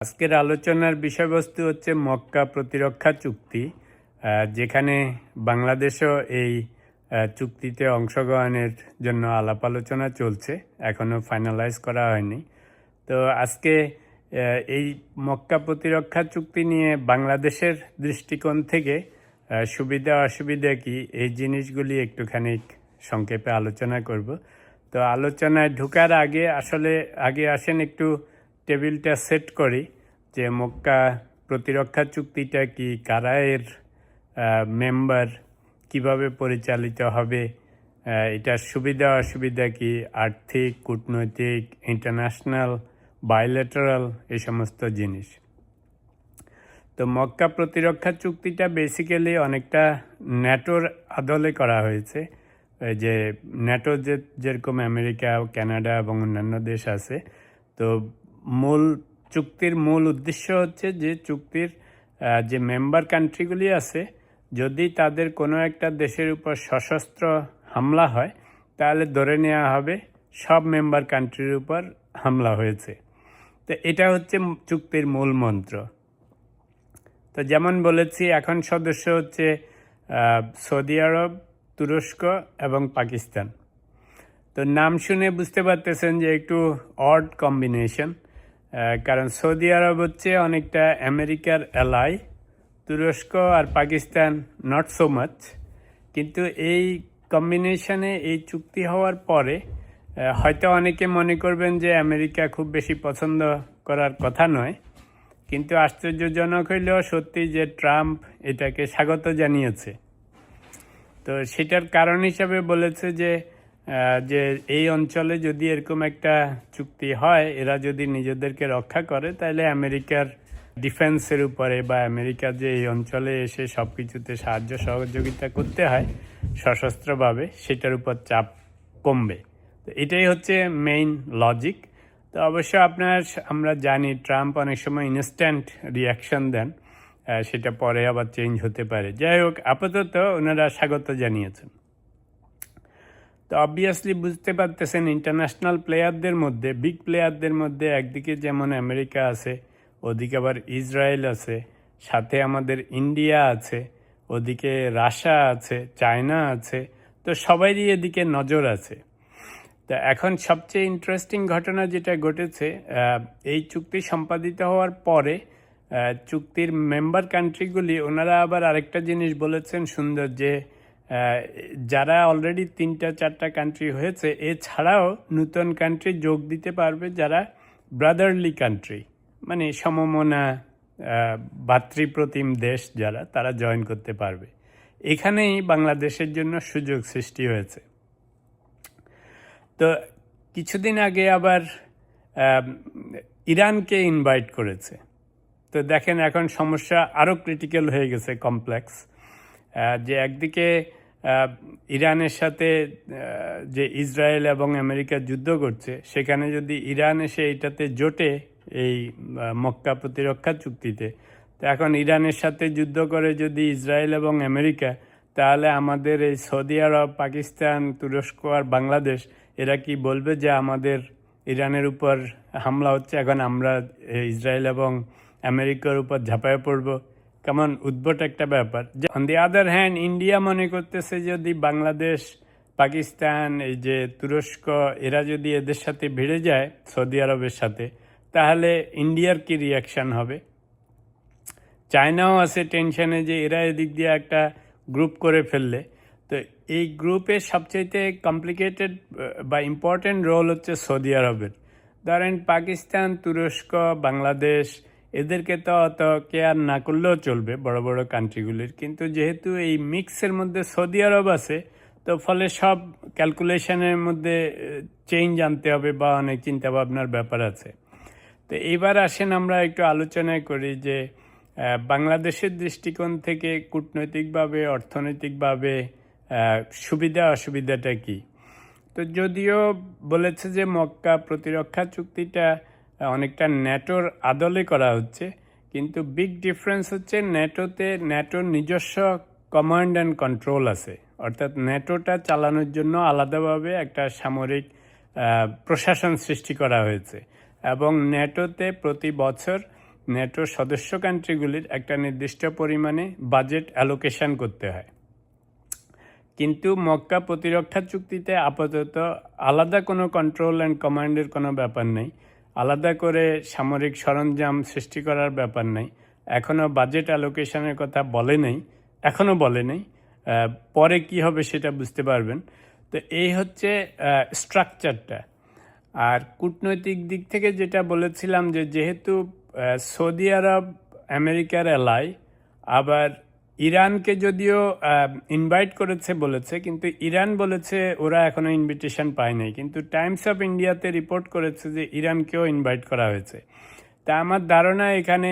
আজকের আলোচনার বিষয়বস্তু হচ্ছে মক্কা প্রতিরক্ষা চুক্তি, যেখানে বাংলাদেশও এই চুক্তিতে অংশগ্রহণের জন্য আলাপ আলোচনা চলছে, এখনও ফাইনালাইজ করা হয়নি। তো আজকে এই মক্কা প্রতিরক্ষা চুক্তি নিয়ে বাংলাদেশের দৃষ্টিকোণ থেকে সুবিধা অসুবিধা কি, এই জিনিসগুলি একটুখানি সংক্ষেপে আলোচনা করব। তো আলোচনায় ঢোকার আগে আসেন একটু টেবিলটা সেট করি যে মক্কা প্রতিরক্ষা চুক্তিটা কি, কারা এর মেম্বার, কিভাবে পরিচালিত হবে, এটার সুবিধা অসুবিধা কি, আর্থিক, কূটনৈতিক, ইন্টারন্যাশনাল, বায়োলেটারাল, এই সমস্ত জিনিস। তো মক্কা প্রতিরক্ষা চুক্তিটা বেসিক্যালি অনেকটা ন্যাটোর আদলে করা হয়েছে। যে ন্যাটো যেরকম আমেরিকা, কানাডা এবং অন্যান্য দেশ আছে, তো চুক্তির মূল উদ্দেশ্য হচ্ছে যে চুক্তির যে মেম্বার কান্ট্রিগুলি আছে, যদি তাদের কোনো একটা দেশের উপর সশস্ত্র হামলা হয় তাহলে ধরে নেওয়া হবে সব মেম্বার কান্ট্রির উপর হামলা হয়েছে। তো এটা হচ্ছে চুক্তির মূল মন্ত্র। তো যেমন বলেছি, এখন সদস্য হচ্ছে সৌদি আরব, তুরস্ক এবং পাকিস্তান। তো নাম শুনে বুঝতে পারতেছেন যে একটু অড কম্বিনেশন, কারণ সৌদি আরব হচ্ছে অনেকটা আমেরিকার অ্যালাই, তুরস্ক আর পাকিস্তান নট সো মাচ। কিন্তু এই কম্বিনেশনে এই চুক্তি হওয়ার পরে হয়তো অনেকে মনে করবেন যে আমেরিকা খুব বেশি পছন্দ করার কথা নয়, কিন্তু আশ্চর্যজনক হইলেও সত্যি যে ট্রাম্প এটাকে স্বাগত জানিয়েছে। তো সেটার কারণ হিসাবে বলেছে যে এই অঞ্চলে যদি এরকম একটা চুক্তি হয়, এরা যদি নিজেদেরকে রক্ষা করে, তাহলে আমেরিকার ডিফেন্সের উপরে বা আমেরিকার যে এই অঞ্চলে এসে সব কিছুতে সাহায্য সহযোগিতা করতে হয় সশস্ত্রভাবে, সেটার উপর চাপ কমবে। তো এটাই হচ্ছে মেইন লজিক। তো অবশ্য আমরা জানি ট্রাম্প অনেক সময় ইনস্ট্যান্ট রিয়াকশন দেন, সেটা পরে আবার চেঞ্জ হতে পারে। যাই হোক, আপাতত ওনারা স্বাগত জানিয়েছেন। তো অবভিয়াসলি বুঝতে পারতেছেন, ইন্টারন্যাশনাল প্লেয়ারদের মধ্যে, বিগ প্লেয়ারদের মধ্যে একদিকে যেমন আমেরিকা আছে, ওদিকে আবার ইসরায়েল আছে, সাথে আমাদের ইন্ডিয়া আছে, ওদিকে রাশিয়া আছে, চায়না আছে। তো সবারই এদিকে নজর আছে। তো এখন সবচেয়ে ইন্টারেস্টিং ঘটনা যেটা ঘটেছে, এই চুক্তি সম্পাদিত হওয়ার পরে চুক্তির মেম্বার কান্ট্রিগুলি ওনারা আবার আরেকটা জিনিস বলেছেন সুন্দর, যে যারা অলরেডি 3-4টা কান্ট্রি হয়েছে, এছাড়াও নতুন কান্ট্রি যোগ দিতে পারবে যারা ব্রাদারলি কান্ট্রি, মানে সমমনা ভাতৃপ্রতিম দেশ যারা, তারা জয়েন করতে পারবে। এখানেই বাংলাদেশের জন্য সুযোগ সৃষ্টি হয়েছে। তো কিছুদিন আগে আবার ইরানকে ইনভাইট করেছে। তো দেখেন, এখন সমস্যা আরও ক্রিটিক্যাল হয়ে গেছে, কমপ্লেক্স। যে একদিকে ইরানের সাথে যে ইসরায়েল এবং আমেরিকা যুদ্ধ করছে, সেখানে যদি ইরান এসে এটাতে জোটে, এই মক্কা প্রতিরক্ষা চুক্তিতে, তো এখন ইরানের সাথে যুদ্ধ করে যদি ইসরায়েল এবং আমেরিকা, তাহলে আমাদের এই সৌদি আরব, পাকিস্তান, তুরস্ক আর বাংলাদেশ, এরা কি বলবে যে আমাদের ইরানের উপর হামলা হচ্ছে, এখন আমরা ইসরায়েল এবং আমেরিকার উপর ঝাঁপায় পড়ব? কেমন উদ্ভট একটা ব্যাপার। On the other hand, India মনে করতেছে যদি বাংলাদেশ, পাকিস্তান, এই যে তুরস্ক, এরা যদি এদের সাথে ভিড়ে যায় সৌদি আরবের সাথে, তাহলে ইন্ডিয়ার কি রিয়াকশান হবে? চায়নাও আছে টেনশনে যে এরা এদিক দিয়ে একটা গ্রুপ করে ফেললে। তো এই গ্রুপের সবচাইতে কমপ্লিকেটেড বা ইম্পর্টেন্ট রোল হচ্ছে সৌদি আরবের। ধরেন পাকিস্তান, তুরস্ক, বাংলাদেশ, এদেরকে তো অত কেয়ার না করলেও চলবে বড় বড় কান্ট্রিগুলির, কিন্তু যেহেতু এই মিক্সের মধ্যে সৌদি আরব আছে, তো ফলে সব ক্যালকুলেশনের মধ্যে চেঞ্জ আনতে হবে বা অনেক চিন্তাভাবনার ব্যাপার আছে। তো এইবার আসেন আমরা একটু আলোচনায় করি যে বাংলাদেশের দৃষ্টিকোণ থেকে কূটনৈতিকভাবে, অর্থনৈতিকভাবে সুবিধা অসুবিধাটা কি। তো যদিও বলেছে যে মক্কা প্রতিরক্ষা চুক্তিটা অনেকটা ন্যাটোর আদলে করা হচ্ছে, কিন্তু বিগ ডিফারেন্স হচ্ছে ন্যাটোর নিজস্ব কমান্ড অ্যান্ড কন্ট্রোল আছে। অর্থাৎ ন্যাটোটা চালানোর জন্য আলাদাভাবে একটা সামরিক প্রশাসন সৃষ্টি করা হয়েছে, এবং ন্যাটোতে প্রতি বছর ন্যাটো সদস্য কান্ট্রিগুলির একটা নির্দিষ্ট পরিমাণে বাজেট অ্যালোকেশন করতে হয়। কিন্তু মক্কা প্রতিরক্ষা চুক্তিতে আপাতত আলাদা কোনো কন্ট্রোল অ্যান্ড কমান্ডের কোনো ব্যাপার নেই, আলাদা করে সামরিক সরঞ্জাম সৃষ্টি করার ব্যাপার নেই, এখনও বাজেট অ্যালোকেশনের কথা বলে নেই, এখনও বলে নেই। পরে কি হবে সেটা বুঝতে পারবেন। তো এই হচ্ছে স্ট্রাকচারটা। আর কূটনৈতিক দিক থেকে যেটা বলেছিলাম যে যেহেতু সৌদি আরব আমেরিকার এলাই, আবার ইরানকে যদিও ইনভাইট করেছে বলেছে, কিন্তু ইরান বলেছে ওরা এখনও ইনভিটেশন পায় নাই, কিন্তু টাইমস অফ ইন্ডিয়াতে রিপোর্ট করেছে যে ইরানকেও ইনভাইট করা হয়েছে। তা আমার ধারণা এখানে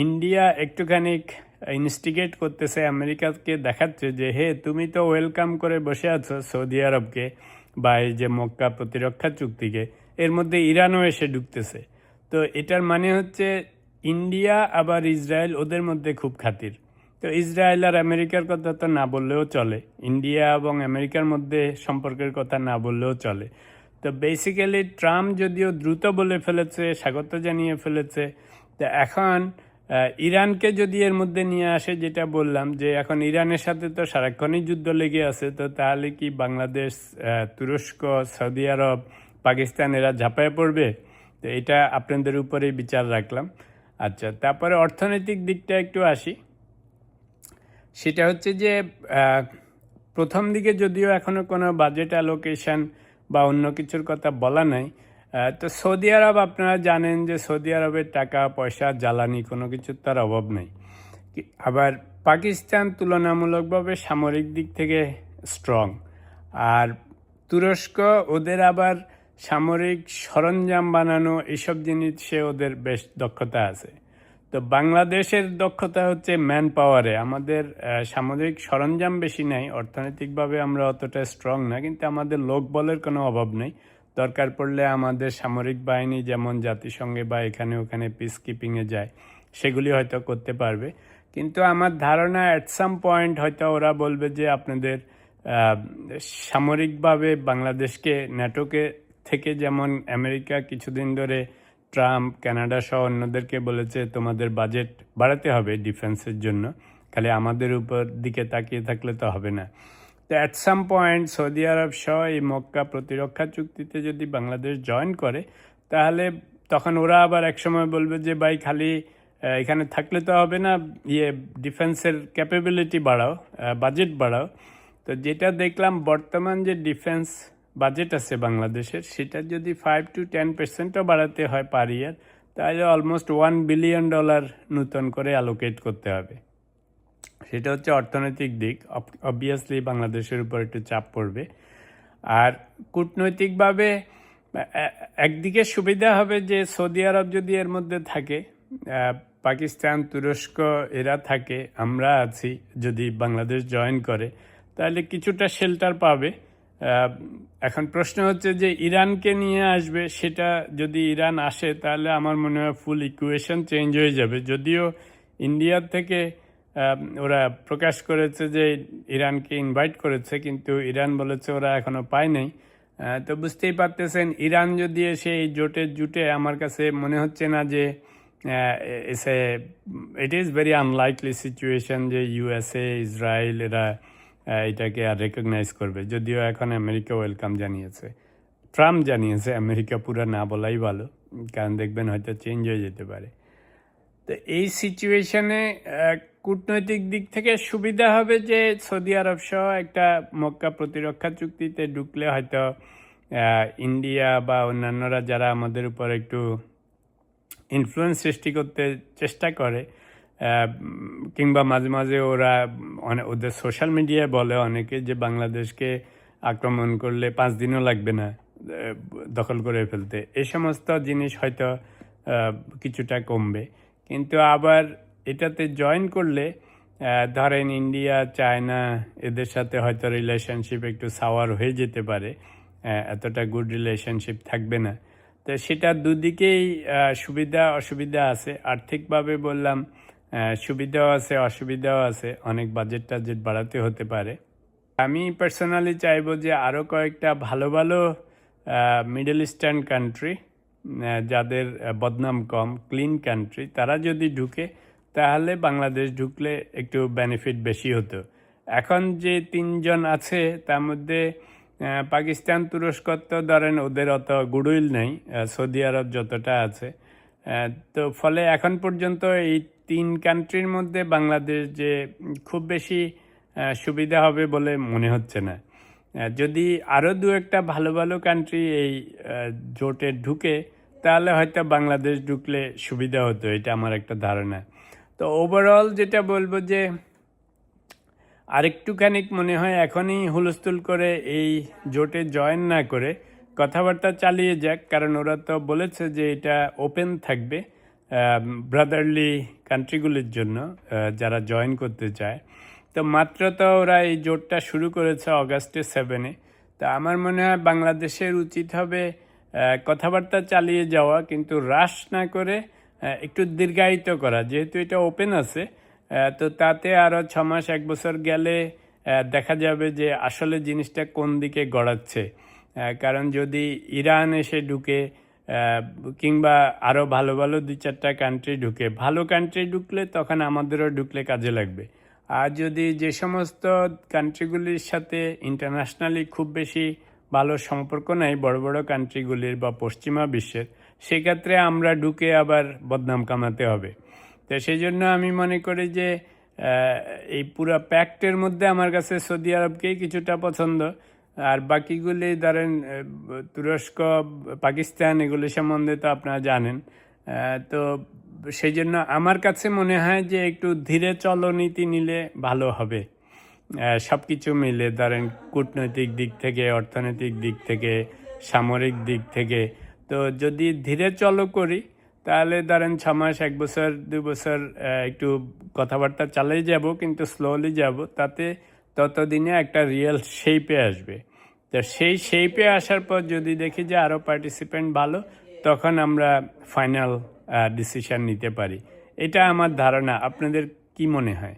ইন্ডিয়া একটুখানি ইনস্টিগেট করতেছে, আমেরিকাকে দেখাচ্ছে যে হে তুমি তো ওয়েলকাম করে বসে আছো সৌদি আরবকে বা এই যে মক্কা প্রতিরক্ষা চুক্তিকে, এর মধ্যে ইরানও এসে ঢুকতেছে। তো এটার মানে হচ্ছে ইন্ডিয়া আবার ইসরায়েল ওদের মধ্যে খুব খাতির। তো ইসরায়েল আর আমেরিকার কথা তো না বললেও চলে, ইন্ডিয়া এবং আমেরিকার মধ্যে সম্পর্কের কথা না বললেও চলে। তো বেসিক্যালি ট্রাম্প যদিও দ্রুত বলে ফেলেছে, স্বাগত জানিয়ে ফেলেছে, তো এখন ইরানকে যদি এর মধ্যে নিয়ে আসে, যেটা বললাম যে এখন ইরানের সাথে তো সারাক্ষণই যুদ্ধ লেগে আছে, তো তাহলে কি বাংলাদেশ, তুরস্ক, সৌদি আরব, পাকিস্তান এরা ঝাঁপায় পড়বে? তো এটা আপনাদের উপরেই বিচার রাখলাম। আচ্ছা, তারপরে অর্থনৈতিক দিকটা একটু আসি। সেটা হচ্ছে যে প্রথম দিকে যদিও এখনও কোনো বাজেট অ্যালোকেশন বা অন্য কিছুর কথা বলা নাই, তো সৌদি আরব আপনারা জানেন যে সৌদি আরবের টাকা পয়সা জ্বালানি কোনো কিছুর তার অভাব নেই। আবার পাকিস্তান তুলনামূলকভাবে সামরিক দিক থেকে স্ট্রং, আর তুরস্ক ওদের আবার সামরিক সরঞ্জাম বানানো এইসব জিনিসে ওদের বেশ দক্ষতা আছে। তো বাংলাদেশের দক্ষতা হচ্ছে ম্যান পাওয়ারে, আমাদের সামরিক সরঞ্জাম বেশি নাই, অর্থনৈতিকভাবে আমরা অতটা স্ট্রং না, কিন্তু আমাদের লোকবলের কোনো অভাব নেই। দরকার পড়লে আমাদের সামরিক বাহিনী যেমন জাতিসংঘে বা এখানে ওখানে পিস কিপিংয়ে যায়, সেগুলি হয়তো করতে পারবে। কিন্তু আমার ধারণা অ্যাট সাম পয়েন্ট হয়তো ওরা বলবে যে আপনাদের সামরিকভাবে বাংলাদেশকে ন্যাটোকে থেকে, যেমন আমেরিকা কিছুদিন ধরে ট্রাম্প, কানাডা সহ অন্যদেরকে বলেছে তোমাদের বাজেট বাড়াতে হবে ডিফেন্সের জন্য, খালি আমাদের উপর দিকে তাকিয়ে থাকলে তো হবে না। তো অ্যাট সাম পয়েন্ট সৌদি আরব সহ এই মক্কা প্রতিরক্ষা চুক্তিতে যদি বাংলাদেশ জয়েন করে, তাহলে তখন ওরা আবার একসময় বলবে যে ভাই খালি এখানে থাকলে তো হবে না, ডিফেন্সের ক্যাপাবিলিটি বাড়াও, বাজেট বাড়াও। তো যেটা দেখলাম বর্তমান যে ডিফেন্স বাজেট আছে বাংলাদেশের, সেটা যদি 5 to 10%ও বাড়াতে হয় পার ইয়ার, তাহলে অলমোস্ট $1 বিলিয়ন নতুন করে অ্যালোকেট করতে হবে। সেটা হচ্ছে অর্থনৈতিক দিক, অবভিয়াসলি বাংলাদেশের উপর একটু চাপ পড়বে। আর কূটনৈতিকভাবে একদিকে সুবিধা হবে যে সৌদি আরব যদি এর মধ্যে থাকে, পাকিস্তান, তুরস্ক এরা থাকে, আমরা আছি, যদি বাংলাদেশ জয়েন করে তাহলে কিছুটা শেল্টার পাবে। এখন প্রশ্ন হচ্ছে যে ইরানকে নিয়ে আসবে, সেটা যদি ইরান আসে তাহলে আমার মনে হয় ফুল ইকুয়েশন চেঞ্জ হয়ে যাবে। যদিও ইন্ডিয়ার থেকে ওরা প্রকাশ করেছে যে ইরানকে ইনভাইট করেছে, কিন্তু ইরান বলেছে ওরা এখনও পায় নাই। তো বুঝতেই পারতেছেন ইরান যদি এসে এই জুটে, আমার কাছে মনে হচ্ছে না যে it is very unlikely situation যে ইউএসএ, ইসরায়েল এরা এটাকে আর রেকগনাইজ করবে। যদিও এখন আমেরিকা ওয়েলকাম জানিয়েছে, ট্রাম্প জানিয়েছে, আমেরিকা পুরো না বলাই ভালো, কারণ দেখবেন হয়তো চেঞ্জ হয়ে যেতে পারে। তো এই সিচুয়েশনে কূটনৈতিক দিক থেকে সুবিধা হবে যে সৌদি আরব সহ একটা মক্কা প্রতিরক্ষা চুক্তিতে ঢুকলে হয়তো ইন্ডিয়া বা অন্যান্যরা যারা আমাদের উপর একটু ইনফ্লুয়েন্স সৃষ্টি করতে চেষ্টা করে, কিংবা মাঝে মাঝে ওরা ওদের সোশ্যাল মিডিয়ায় বলে অনেকে যে বাংলাদেশকে আক্রমণ করলে 5 দিনও লাগবে না দখল করে ফেলতে, এই সমস্ত জিনিস হয়তো কিছুটা কমবে। কিন্তু আবার এটাতে জয়েন করলে ধরেন ইন্ডিয়া, চায়না এদের সাথে হয়তো রিলেশনশিপ একটু সাওয়ার হয়ে যেতে পারে, এতটা গুড রিলেশনশিপ থাকবে না। তো সেটা দুদিকেই সুবিধা অসুবিধা আছে। আর্থিকভাবে বললাম সুবিধাও আছে অসুবিধাও আছে, অনেক বাজেট টাজেট বাড়াতে হতে পারে। আমি পার্সোনালি চাইবো যে আরও কয়েকটা ভালো ভালো মিডল ইস্টার্ন কান্ট্রি যাদের বদনাম কম, ক্লিন কান্ট্রি, তারা যদি ঢুকে তাহলে বাংলাদেশ ঢুকলে একটু বেনিফিট বেশি হতো। এখন যে তিনজন আছে তার মধ্যে পাকিস্তান, তুরস্ক তো ধরেন ওদের অত গুডউইল নেই, সৌদি আরব যতটা আছে। তো ফলে এখন পর্যন্ত এই তিন কান্ট্রির মধ্যে বাংলাদেশ যে খুব বেশি সুবিধা হবে বলে মনে হচ্ছে না। যদি আরও দু একটা ভালো ভালো কান্ট্রি এই জোটে ঢুকে তাহলে হয়তো বাংলাদেশ ঢুকলে সুবিধা হতো, এটা আমার একটা ধারণা। তো ওভারঅল যেটা বলবো যে আরেকটুখানি মনে হয় এখনই হুলস্থুল করে এই জোটে জয়েন না করে কথাবার্তা চালিয়ে যাক, কারণ ওরা তো বলেছে যে এটা ওপেন থাকবে ব্রাদারলি কান্ট্রিগুলির জন্য যারা জয়েন করতে চায়। তো মাত্র তো ওরা এই জোটটা শুরু করেছে অগাস্টের 7-এ। তো আমার মনে হয় বাংলাদেশের উচিত হবে কথাবার্তা চালিয়ে যাওয়া, কিন্তু রাশ না করে একটু দীর্ঘায়িত করা, যেহেতু এটা ওপেন আছে। তো তাতে আরও 6 মাস 1 বছর গেলে দেখা যাবে যে আসলে জিনিসটা কোন দিকে গড়াচ্ছে। কারণ যদি ইরান এসে ঢুকে কিংবা আরও ভালো ভালো 2-4টা কান্ট্রি ঢুকে, ভালো কান্ট্রি ঢুকলে তখন আমাদেরও ঢুকলে কাজে লাগবে। আর যদি যে সমস্ত কান্ট্রিগুলির সাথে ইন্টারন্যাশনালি খুব বেশি ভালো সম্পর্ক নাই, বড় বড় কান্ট্রিগুলির বা পশ্চিমা বিশ্বের, সেক্ষেত্রে আমরা ঢুকে আবার বদনাম কামাতে হবে। তো সেই জন্য আমি মনে করি যে এই পুরো প্যাক্টের মধ্যে আমার কাছে সৌদি আরবকেই কিছুটা পছন্দ, আর বাকিগুলি ধরেন তুরস্ক, পাকিস্তান, এগুলি সম্বন্ধে তো আপনারা জানেন। তো সেই জন্য আমার কাছে মনে হয় যে একটু ধীরে চলনীতি নিলে ভালো হবে। সব কিছু মিলে ধরেন কূটনৈতিক দিক থেকে, অর্থনৈতিক দিক থেকে, সামরিক দিক থেকে। তো যদি ধীরে চলো করি তাহলে ধরেন 6 মাস 1 বছর 2 বছর একটু কথাবার্তা চালিয়ে যাব, কিন্তু স্লোলি যাব, তাতে ততদিনে একটা রিয়েল শেপে আসবে। তো সেই শেপে আসার পর যদি দেখি যে আরও পার্টিসিপেন্ট ভালো, তখন আমরা ফাইনাল ডিসিশন নিতে পারি। এটা আমার ধারণা। আপনাদের কি মনে হয়?